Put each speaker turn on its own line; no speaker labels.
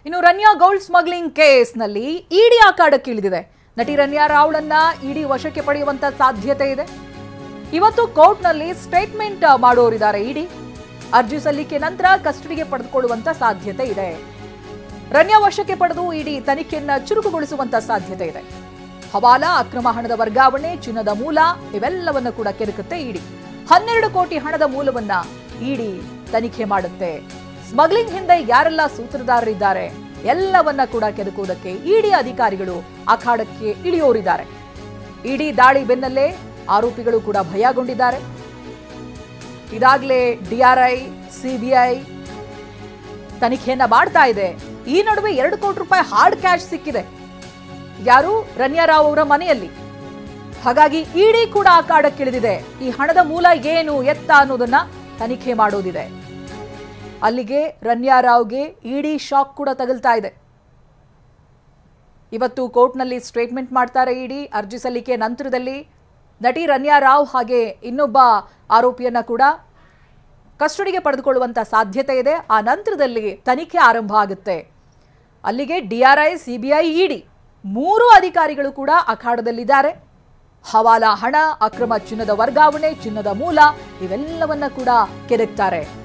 ಇನ್ನು Ranya gold smuggling ಕೇಸ್ನಲ್ಲಿ ಇಡಿ ಅಖಾಡಕ್ಕಿಳಿದಿದೆ. ನಟಿ ರನ್ಯಾ ರಾವ್ಳನ್ನ ಇಡಿ ವಶಕ್ಕೆ ಪಡೆಯುವಂತ ಸಾಧ್ಯತೆ ಇದೆ. ಇವತ್ತು ಕೋರ್ಟ್ನಲ್ಲಿ ಸ್ಟೇಟ್ಮೆಂಟ್ ಮಾಡೋರಿದ್ದಾರೆ. ಇಡಿ ಅರ್ಜಿ ಸಲ್ಲಿಕೆ ನಂತರ ಕಸ್ಟಡಿಗೆ ಪಡೆದುಕೊಳ್ಳುವಂತ ಸಾಧ್ಯತೆ ಇದೆ. ರನ್ಯಾ ವಶಕ್ಕೆ ಪಡೆದು ಇಡಿ ತನಿಖೆಯನ್ನ ಚುರುಕುಗೊಳಿಸುವಂತ ಸಾಧ್ಯತೆ ಇದೆ. ಹವಾಲಾ, ಅಕ್ರಮ ಹಣದ ವರ್ಗಾವಣೆ, ಚಿನ್ನದ ಮೂಲ ಇವೆಲ್ಲವನ್ನ ಕೂಡ ಕೆದಕುತ್ತೆ ಇಡಿ. 12 ಕೋಟಿ ಹಣದ ಮೂಲವನ್ನ ಇಡಿ ತನಿಖೆ ಮಾಡುತ್ತೆ. ಸ್ಮಗ್ಲಿಂಗ್ ಹಿಂದೆ ಯಾರೆಲ್ಲ ಸೂತ್ರಧಾರರಿದ್ದಾರೆ ಎಲ್ಲವನ್ನ ಕೂಡ ಕೆದಕುವುದಕ್ಕೆ ಇಡಿ ಅಧಿಕಾರಿಗಳು ಅಖಾಡಕ್ಕೆ ಇಳಿಯೋರಿದ್ದಾರೆ. ಇಡಿ ದಾಳಿ ಬೆನ್ನಲ್ಲೇ ಆರೋಪಿಗಳು ಕೂಡ ಭಯಗೊಂಡಿದ್ದಾರೆ. ಇದಾಗಲೇ ಡಿಆರ್ಐ, ಸಿಬಿಐ ತನಿಖೆಯನ್ನ ಮಾಡ್ತಾ ಇದೆ. ಈ ನಡುವೆ 2 ಕೋಟಿ ರೂಪಾಯಿ ಹಾರ್ಡ್ ಕ್ಯಾಶ್ ಸಿಕ್ಕಿದೆ. ಯಾರು? ರನ್ಯಾ ರಾವ್ ಅವರ ಮನೆಯಲ್ಲಿ. ಹಾಗಾಗಿ ಇಡಿ ಕೂಡ ಅಖಾಡಕ್ಕಿಳಿದಿದೆ. ಈ ಹಣದ ಮೂಲ ಏನು ಎತ್ತ ಅನ್ನೋದನ್ನ ತನಿಖೆ ಮಾಡೋದಿದೆ. ಅಲ್ಲಿಗೆ ರನ್ಯಾ ರಾವ್ಗೆ ಇಡಿ ಶಾಕ್ ಕೂಡ ತಗಲ್ತಾ ಇದೆ. ಇವತ್ತು ಕೋರ್ಟ್ನಲ್ಲಿ ಸ್ಟೇಟ್ಮೆಂಟ್ ಮಾಡ್ತಾರೆ ಇಡಿ. ಅರ್ಜಿ ಸಲ್ಲಿಕೆ ನಂತರದಲ್ಲಿ ನಟಿ ರನ್ಯಾ ರಾವ್ ಹಾಗೆ ಇನ್ನೊಬ್ಬ ಆರೋಪಿಯನ್ನ ಕೂಡ ಕಸ್ಟಡಿಗೆ ಪಡೆದುಕೊಳ್ಳುವಂತ ಸಾಧ್ಯತೆ ಇದೆ. ಆ ನಂತರದಲ್ಲಿ ತನಿಖೆ ಆರಂಭ ಆಗುತ್ತೆ. ಅಲ್ಲಿಗೆ ಡಿಆರ್ಐ, ಸಿಬಿಐ, ಇಡಿ 3 ಅಧಿಕಾರಿಗಳು ಕೂಡ ಅಖಾಡದಲ್ಲಿದ್ದಾರೆ. ಹವಾಲಾ ಹಣ, ಅಕ್ರಮ ಚಿನ್ನದ ವರ್ಗಾವಣೆ, ಚಿನ್ನದ ಮೂಲ ಇವೆಲ್ಲವನ್ನ ಕೂಡ ಕೆದಕ್ತಾರೆ.